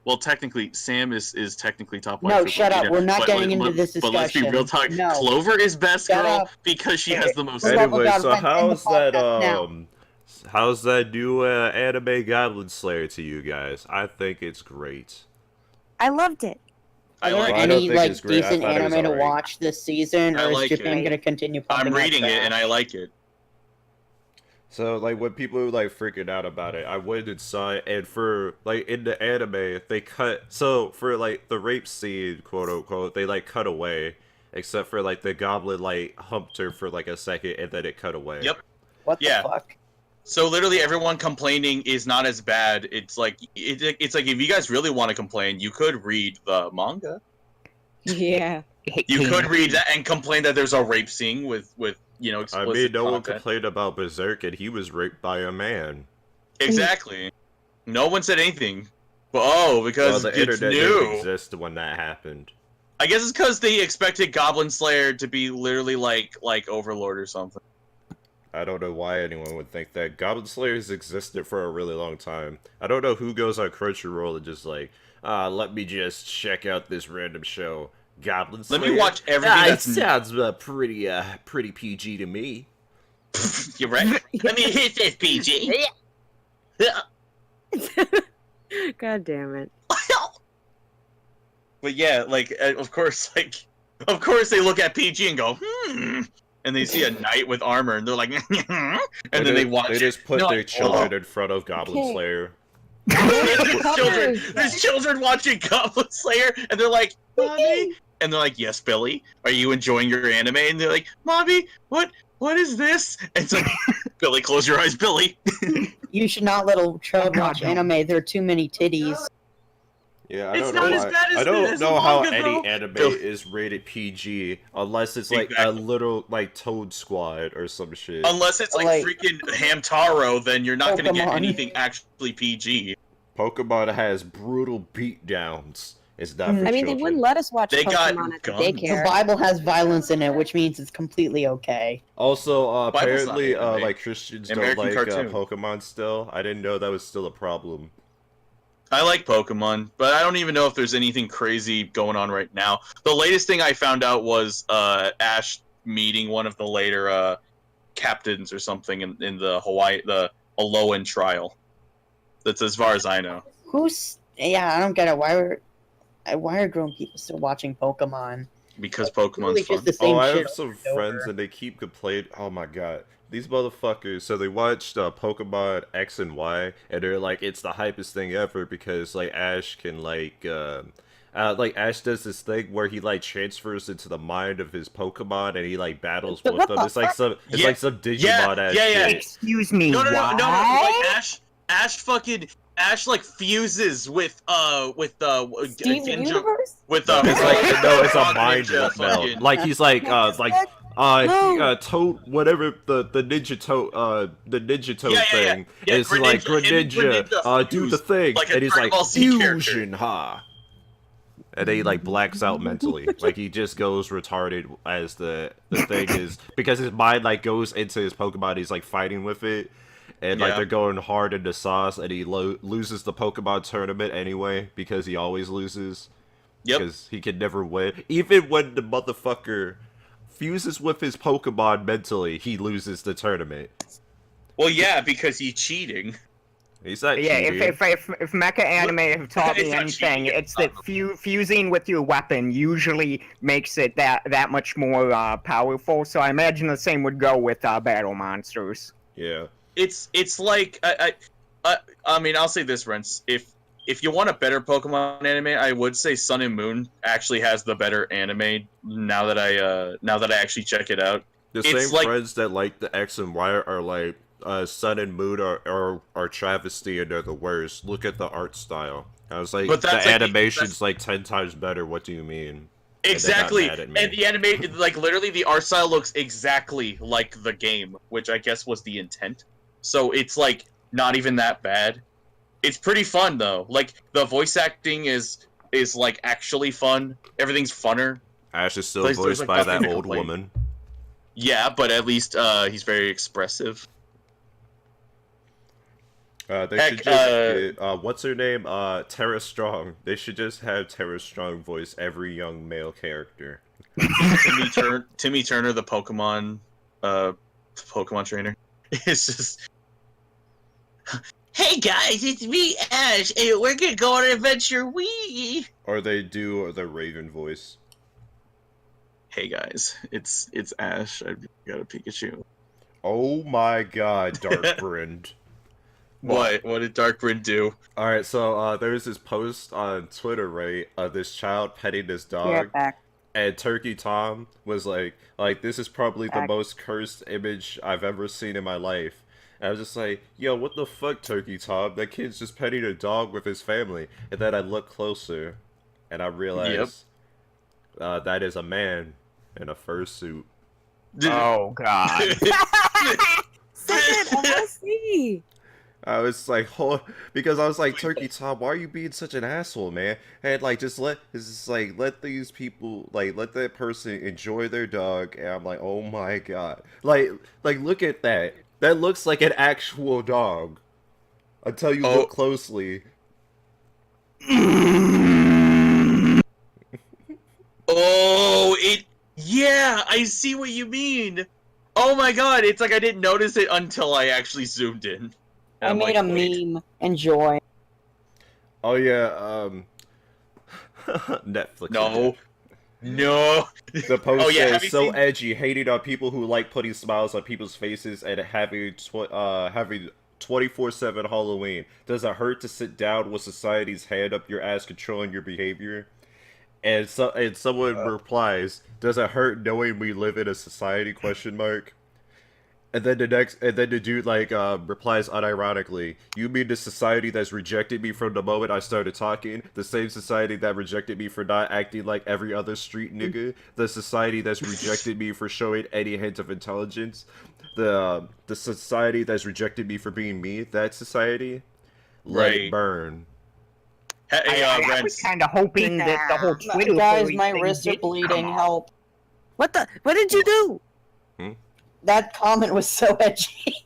Well, technically, Sam is technically top No, waifu, shut up. but- We're not but- getting into this But let's be real talk. discussion. No. Clover is best Shut girl up. because she has the most. For the love of Anyway, God, so let's end the how's that podcast now. how's that new anime Goblin Slayer to you guys? I think it's great. I loved it. I Are there like I don't any think like it's great. I decent thought it was anime to alright. watch this season, I or is like Japan it. gonna continue? I'm pumping reading that it and trash? I like it. So, like, when people were, like, freaking out about it, I went and saw it, and for, like, in the anime, they cut, so, for, like, the rape scene, quote-unquote, they, like, cut away, except for, like, the goblin, like, humped her for, like, a second, and then it cut away. Yep. What Yeah. the fuck? So literally everyone complaining is not as bad. It's like it's like if you guys really want to complain, you could read the manga. Yeah. You could read that and complain that there's a rape scene with you know I explicit mean, no one content. complained about Berserk, and he was raped by a man. Exactly. No one said anything. But because Well, the it's internet didn't new. exist when that happened. I guess it's because they expected Goblin Slayer to be literally like Overlord or something. I don't know why anyone would think that. Goblin Slayers existed for a really long time. I don't know who goes on Crunchyroll and just like, let me just check out this random show. Goblin Slayer? Let me watch everything It that's sounds pretty PG to me. You're right. Let me hit this PG. God damn it. But yeah, like of course they look at PG and go, and and they see a knight with armor, and they're like, and then they watch They it. just put They're their like, children "Oh." in front of Goblin Slayer. There's children watching Goblin Slayer, and they're like, "Mommy," and they're like, "Yes, Billy. Are you enjoying your anime?" And they're like, "Mommy, what is this?" And it's like, "Billy, close your eyes, Billy." You should not let a child watch anime. There are too many titties. Yeah, I It's don't not know as why. bad as I don't this know how manga, any though. anime Bill- is rated PG unless it's like a Exactly. little like Toad Squad or some shit. Unless it's like freaking Hamtaro, then you're not gonna get Pokemon. anything actually PG. Pokemon has brutal beatdowns. It's not for I mean, they children. wouldn't let us watch They got Pokemon at the guns. The daycare. Bible has violence in it, which means it's completely okay. Also, Bible's not apparently, anime. like Christians don't American like cartoon. Pokemon still. I didn't know that was still a problem. I like Pokemon, but I don't even know if there's anything crazy going on right now. The latest thing I found out was Ash meeting one of the later captains or something in the Alolan trial. That's as far as I know. Yeah, I don't get it. Why are grown people still watching Pokemon? Because Really Pokemon's fun. just the same I shit have some over and friends over. and they keep complaining. Oh my god, these motherfuckers. So they watched Pokemon X and Y, and they're like, it's the hypest thing ever because like Ash can like Ash does this thing where he like transfers into the mind of his Pokemon and he like battles But with what them. It's like some Digimon ass shit. Excuse me, No. what? Like Ash like fuses with Steven Genja Universe? with It's like no, it's a Frog mind Ninja meld. fucking- Like he's like No. Toad, whatever the Ninja Toad thing. Yeah, It's like Greninja do the fused thing, like a and he's Dragon like Ball Z character. fusion, ha. And then he like blacks out mentally, like he just goes retarded as the thing is because his mind like goes into his Pokemon. He's like fighting with it, and like Yeah. they're going hard into sauce, and he loses the Pokemon tournament anyway because he always loses. Yep. Because he can never win. Even when the motherfucker fuses with his Pokemon mentally, he loses the tournament. Well, yeah, because he's cheating. He's not Yeah, cheating. if mecha anime have taught It's me not anything, cheating, it's that fusing with your weapon usually makes it that much more powerful. So I imagine the same would go with battle monsters. Yeah. It's like I mean, I'll say this, Rents. If you want a better Pokemon anime, I would say Sun and Moon actually has the better anime. Now that I actually check it out, The it's same like- friends that like the X and Y are like, Sun and Moon are travesty and they're the worst. Look at the art style. I was like, But the that's like the- animation's like 10 times better. What do you mean? exactly, mad at me. and the anime, like literally, the art style looks exactly like the game, which I guess was the intent. So it's like not even that bad. It's pretty fun though. Like the voice acting is like actually fun. Everything's funner. Ash is still There's, voiced like, by nothing that to old complain. woman. Yeah, but at least he's very expressive. They Heck, should just get, what's her name? Tara Strong. They should just have Tara Strong voice every young male character. Timmy Turner, the Pokemon trainer. It's just, hey guys, it's me, Ash, and we're gonna go on an adventure. Wee. Or they do the Raven voice. Hey guys, it's Ash. I've got a Pikachu. Oh my god, Darkbrind. What did Darkbrind do? Alright, so there's this post on Twitter, right? This child petting this Yeah, dog. back. And Turkey Tom was like, this is probably the Back. most cursed image I've ever seen in my life. And I was just like, yo, what the fuck, Turkey Tom? That kid's just petting a dog with his family. And then I look closer, and I realized that is a man in a fursuit. Oh god. Send it, I wanna see. I was like, because I was like, Turkey Tom, why are you being such an asshole, man? And like, let these people, like, let that person enjoy their dog. And I'm like, oh my god, like, look at that. That looks like an actual dog. Until you look closely. Yeah, I see what you mean. Oh my god, it's like I didn't notice it until I actually zoomed in. I made a meme. Enjoy. Oh yeah, Netflix. No. No. The post Oh, yeah, says, have you so seen- edgy, hating on people who like putting smiles on people's faces and having 24/7 Halloween. Does it hurt to sit down with society's hand up your ass controlling your behavior? And someone replies, does it hurt knowing we live in a society, question mark? And then the dude replies unironically, you mean the society that's rejected me from the moment I started talking? The same society that rejected me for not acting like every other street nigga? The society that's rejected me for showing any hint of intelligence? The society that's rejected me for being me? That society? Let it Right. burn. Hey, I was Rents. kind of hoping that the whole Twitter Guys, furry my thing wrists are did come bleeding. up. Help! What did you do? That comment was so edgy.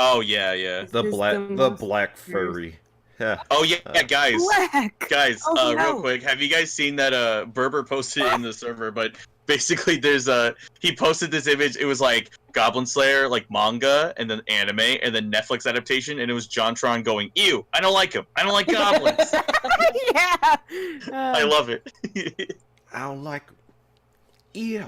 Oh, yeah. The This is black black furry. Yeah. Oh, yeah, guys. Black. Guys, Oh, real no. quick, have you guys seen that Berber posted it in the server? But basically, he posted this image. It was like Goblin Slayer, like manga, and then anime, and then Netflix adaptation, and it was JonTron going, "Ew, I don't like him. I don't like goblins." Yeah. I love it. I don't like. Ew.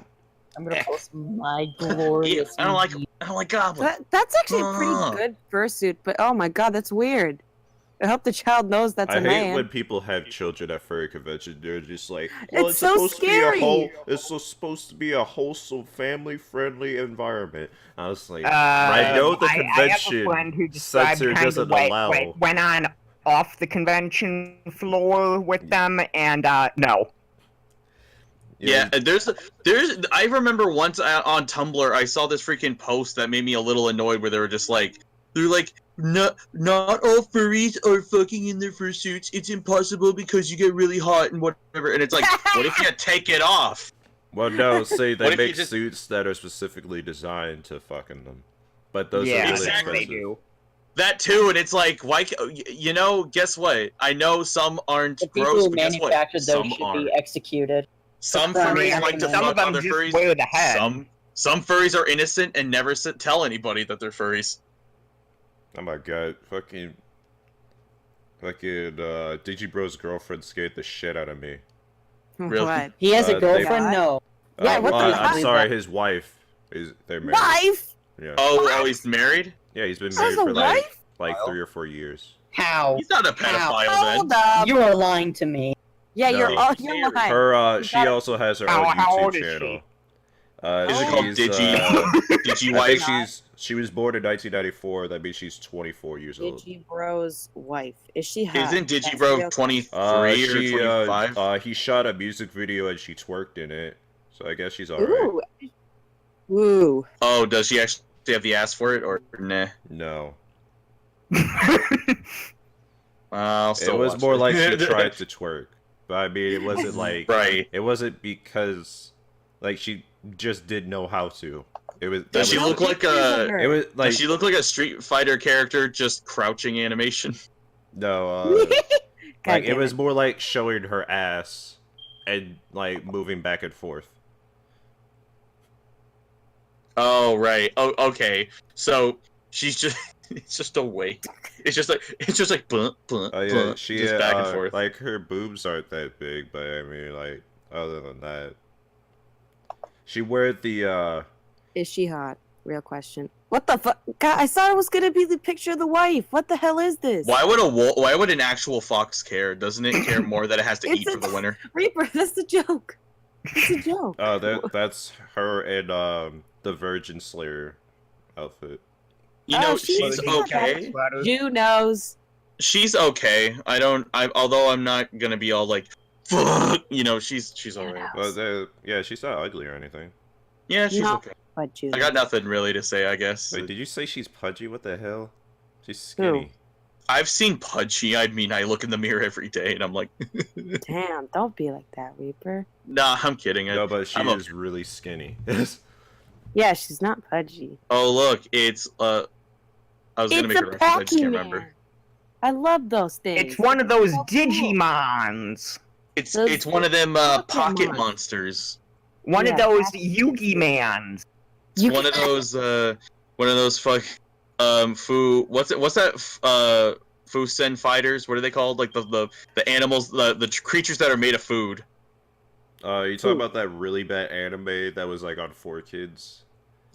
I'm gonna post my glorious. I don't like goblins. That's actually a pretty Uh. good fursuit, but oh my god, that's weird. I hope the child knows that's I a hate man. when people have children at furry convention. They're just like, It's so scary. It's supposed to be a wholesome, family-friendly environment. I was like, I I know the I have a convention friend who described censor kind doesn't of like, allow. went on off the convention floor with them, and no. Yeah, there's. I remember once on Tumblr, I saw this freaking post that made me a little annoyed, where they're like, not all furries are fucking in their fursuits. It's impossible because you get really hot and whatever. And it's like, what if you take it off? Well, no, see, What they if you make just- suits that are specifically designed to fucking them, but those Yeah, are really exactly. they expensive. do. That too, and it's like, why? Guess what? I know some aren't The people gross, who but guess what? manufactured those Some should are. be executed. Some I furries mean, like to some fuck of them other just furries. wear the head. Some furries are innocent and never tell anybody that they're furries. Oh my god, fucking Digibro's girlfriend scared the shit out of me. Really? What? He has a they- girlfriend? No. Yeah, what the I'm fuck? sorry, his wife they're married. Wife? Yeah. Oh, he's married? Yeah, he's been Has married a for wife? like 3 or 4 years. How? He's not a pedophile Hold then. up. You are lying to me. Yeah, No. you're lying. Her You she gotta- also has her How own old YouTube is channel. Is it called she's, Digi I think Wife? she was born in 1994. That means she's 24 years old. Digibro's wife. Is she hot? Isn't That's Digibro real- 23 She or 25? he shot a music video and she twerked in it. So I guess she's alright. Ooh. Ooh. Oh, does she actually have the ass for it, or nah? No. I'll It still was watch more it. like she tried to twerk. But I mean, it wasn't like Right. It wasn't because like she just didn't know how to. It was. Does she was- look like a? It was like Does she look like a Street Fighter character just crouching animation? no. God Like it damn was more like showing her ass and like moving back and forth. Oh right. Oh okay. So she's just it's just a weight. It's just like blunt, blunt, Oh yeah, blunt, she just back and forth. like her boobs aren't that big, but I mean like other than that, she wear the Is she hot? Real question. What the fuck? God, I thought it was gonna be the picture of the wife. What the hell is this? Why would an actual fox care? Doesn't it care more that it has to It's eat for the winter? Reaper, that's the joke. That's a joke. that's her in the Virgin Slayer outfit. You know, she's she's not okay. Who knows? She's okay. Although I'm not gonna be all like, fuck. You know, she's alright. But yeah, she's not ugly or anything. Yeah, she's No. okay. But you. I got nothing really to say. I guess. Wait, did you say she's pudgy? What the hell? She's skinny. I've seen pudgy. I mean, I look in the mirror every day and I'm like, Damn, don't be like that, Reaper. nah, I'm kidding. No, but she I'm is really skinny. Yeah, she's not pudgy. Oh look, it's I was gonna It's make a a reference. I just can't Pac-Man. remember. I love those things. It's one of those So cool. Digimons. It's Those one of them Pokemon. pocket monsters. One Yeah, of those that's- Yugi Mans. It's one of those fuck what's that Fusen fighters? What are they called? Like the animals, the creatures that are made of food. You talking about that really bad anime that was like on 4Kids?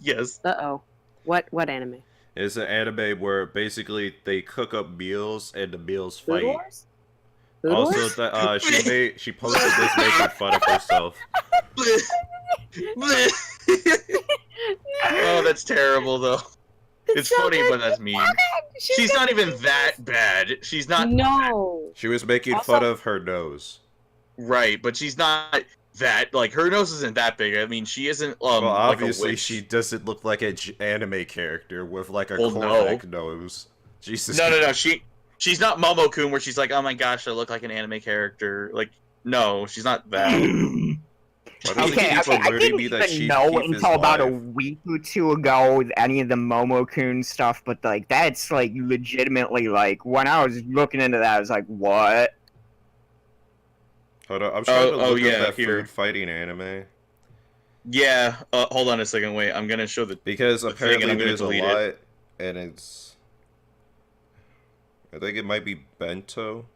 Yes. Uh-oh. What anime? It's an anime where basically they cook up meals and the meals Food fight. Wars? Food Also, Wars? she posted this making fun of herself. Oh, that's terrible though. It's so funny, good. but that's mean. She's not even that bad. She's not No. She was making Also- fun of her nose. right, but she's not that like her nose isn't that big. I mean, she isn't Well, like a obviously witch. she doesn't look like an anime character with like a Well, cornback nose. Jesus. No. She's not Momo-kun where she's like, oh my gosh, I look like an anime character. Like, no, she's not that. Why do you keep I alerting didn't me that even know Chief is until about a live? week or two ago with any of the Momo-kun stuff, but like that's like legitimately like when I was looking into that, I was like, what? Hold on, I'm trying to look yeah, up that here. food fighting anime. Yeah, hold on a second, wait, I'm gonna show the Because the thing, apparently and I'm gonna there's a delete lot, it. and it's... I think it might be Bento.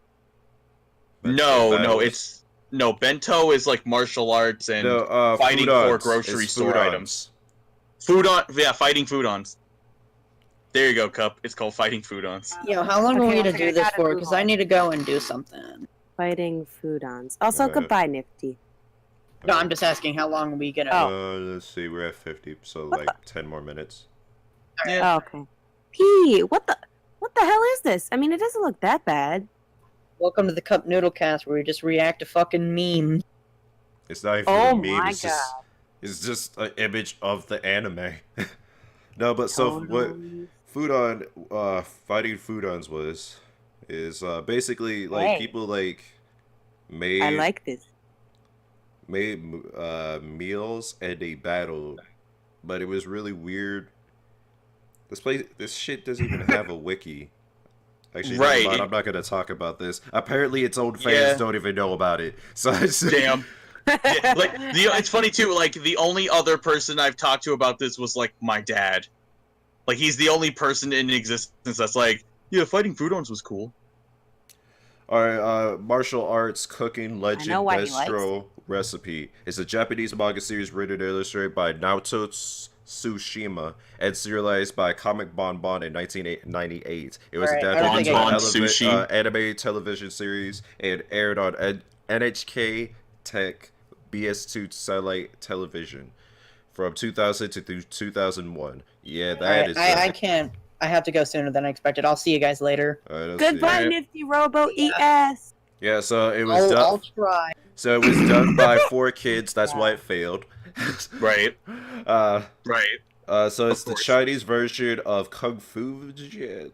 No, Battles. it's no Bento is like martial arts and No, fighting food-ons. for grocery It's store food-ons. items. Fighting food-ons. There you go, Cup. It's called Fighting Food-ons. Yo, how long do we Okay, need to okay, do I this gotta for? move Because I on. need to go and do something. Fighting Food-ons. Also, goodbye, Nifty. No, I'm just asking how long are we gonna... Let's see, we're at 50, so like 10 more minutes. Yeah. Oh, okay. P, what the hell is this? I mean, it doesn't look that bad. Welcome to the Cup NoodleCast where we just react to fucking memes. It's not even Oh a meme, my it's just an image of the anime. No, but so what fighting food-ons is basically like Hey. people like made I like this. made meals and they battled, but it was really weird. This shit doesn't even have a wiki. Actually, Right, never mind, it- I'm not gonna talk about this. Apparently, its own fans Yeah. don't even know about it. So it's Damn. Yeah, like it's funny too. Like the only other person I've talked to about this was like my dad. Like he's the only person in existence that's like, yeah, fighting food-ons was cool. All right, martial arts cooking legend know why he likes Destro recipe. It's a Japanese manga series written and illustrated by Naoto Tsushima and serialized by Comic Bonbon in 1998. It was Alright, I adapted don't into think I an get it. anime television series and aired on NHK Tech BS2 satellite television from 2000 to 2001. Yeah, that Alright, is. I can't. I have to go sooner than expected. I'll see you guys later. All right, let's see. Goodbye, Nifty Robo ES. Yeah, so it was I'll done. try. So it was done by 4Kids. That's why it failed. Right. Uh, Right. so it's the course. Chinese version of Kung Fu. Yeah. Yeah.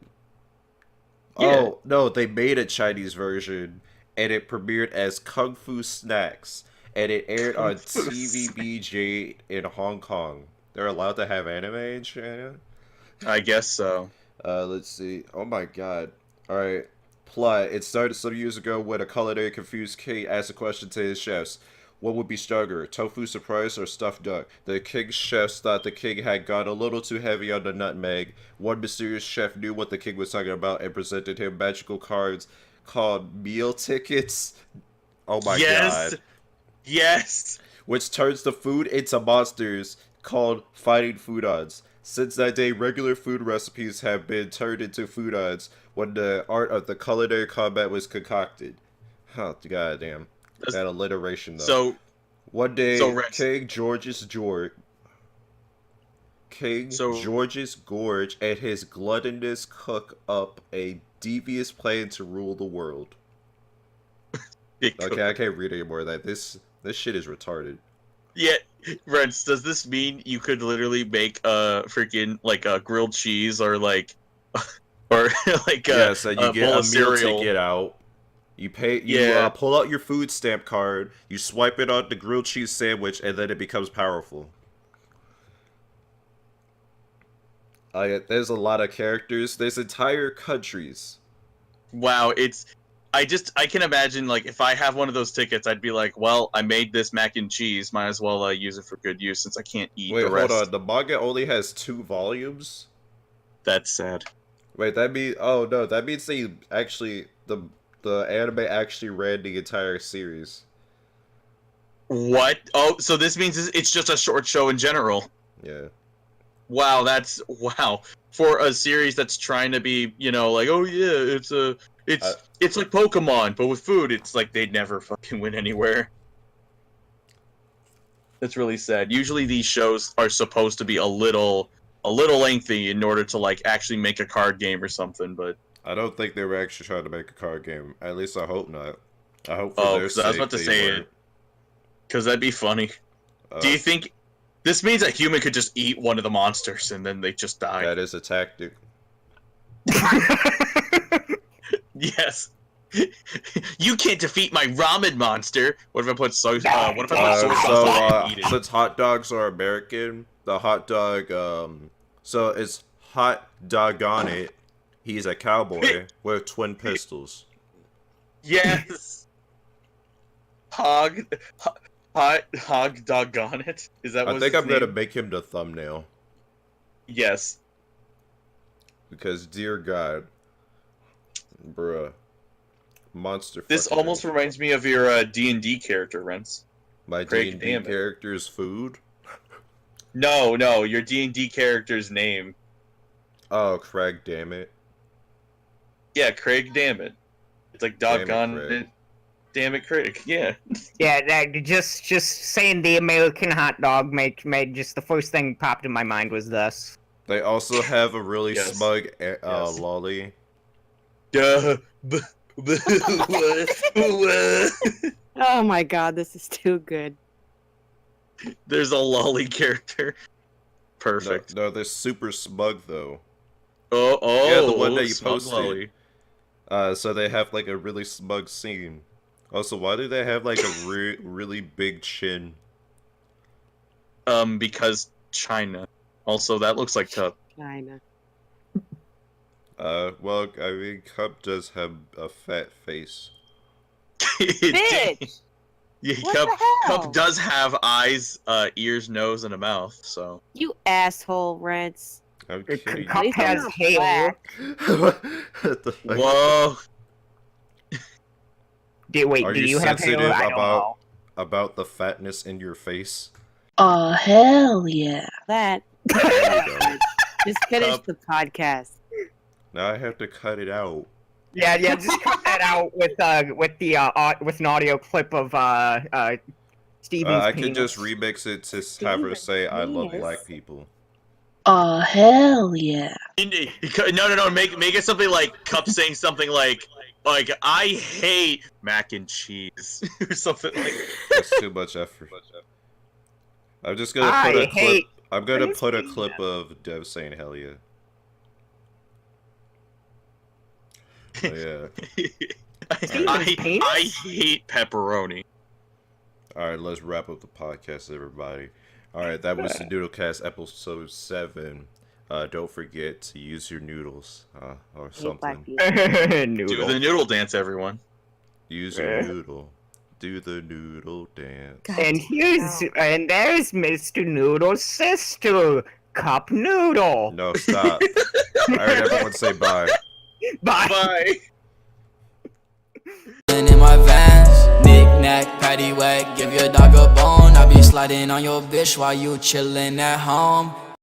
Oh no, they made a Chinese version, and it premiered as Kung Fu Snacks, and it aired on TVBJ in Hong Kong. They're allowed to have anime in China. I guess so. Let's see. Oh my god. Alright. Plot. It started some years ago when a culinary confused king asked a question to his chefs. What would be stronger, tofu surprise or stuffed duck? The king's chefs thought the king had gone a little too heavy on the nutmeg. One mysterious chef knew what the king was talking about and presented him magical cards called meal tickets. Oh my god. Yes. Which turns the food into monsters called fighting food-ons. Since that day, regular food recipes have been turned into food-ons when the art of the culinary combat was concocted. Huh, goddamn. That alliteration, though. So One day, so Rex- King George's Gorge and his gluttonous cook up a devious plan to rule the world. Okay, I can't read any more of that. This shit is retarded. Yeah, Rents, does this mean you could literally make a freaking like a grilled cheese or like or like Yeah, so you a get bowl a of meal cereal? ticket out. You pay. Yeah. Pull out your food stamp card. You swipe it on the grilled cheese sandwich, and then it becomes powerful. There's a lot of characters. There's entire countries. Wow, I can imagine like if I have one of those tickets, I'd be like, well, I made this mac and cheese, might as well use it for good use since I can't eat Wait, the rest. hold on. The manga only has 2 volumes. That's sad. Wait, that means that means they actually the anime actually ran the entire series. What? Oh, so this means it's just a short show in general. Yeah. Wow, wow. For a series that's trying to be, like, oh yeah, it's like Pokemon, but with food. It's like they'd never fucking win anywhere. That's really sad. Usually these shows are supposed to be a little lengthy in order to like actually make a card game or something, but I don't think they were actually trying to make a card game. At least I hope not. I hope I was about to say it. Because that'd be funny. Do you think this means that human could just eat one of the monsters and then they just die? That is a tactic. Yes. You can't defeat my ramen monster. What if I put soy? What if I put soy sauce on it and eat it? Since hot dogs are American, the hot dog. So it's hot dog on it. He's a cowboy with twin pistols. Yes. Hog doggone it. Is that what I think I'm gonna make him the thumbnail. Yes. Because dear God, bruh, monster. This almost reminds me of your D&D character, Rents. My D&D character is food. No, your D&D character's name. Oh, Craig, damn it. Yeah, Craig, damn it. It's like doggone it. Damn it, Craig. Yeah. Yeah, just saying the American hot dog made just the first thing popped in my mind was this. They also have a really smug lolly. Oh my god, this is too good. There's a lolly character. Perfect. No, they're super smug though. Oh, yeah, the one that you smug posted. lolly. So they have like a really smug scene. Also, why do they have like a really big chin? Because China. Also, that looks like Cup. China. Well, I mean, Cup does have a fat face. Bitch! Yeah, What the hell? Cup does have eyes, ears, nose, and a mouth, so. You asshole, Rents. I'm kidding. Cup has hair. What the fuck? Whoa! Do you have sensitive hair? I don't know. about the fatness in your face? Oh, hell yeah. That. There you go. Just finish the podcast. Now I have to cut it out. Yeah, just cut that out with an audio clip of Steven's I penis. can just remix it to have her say "I love black people." Oh, hell yeah. No. Make it something like Cup saying something like I hate mac and cheese or something like that. That's too much effort. I'm just gonna put a clip. I'm gonna put a clip of Dev saying "Hell yeah." Oh, yeah. I hate pepperoni. All right, let's wrap up the podcast, everybody. All right, that was the NoodleCast episode 7. Don't forget to use your noodles or something. Do the noodle dance, everyone. Use your noodle. Do the noodle dance. And there's Mr. Noodle's sister, Cup Noodle. No, stop. All right, everyone say bye. Bye. Bye. In my vans, knick-knack, paddywhack, give your dog a bone. I be sliding on your bitch while you chillin' at home.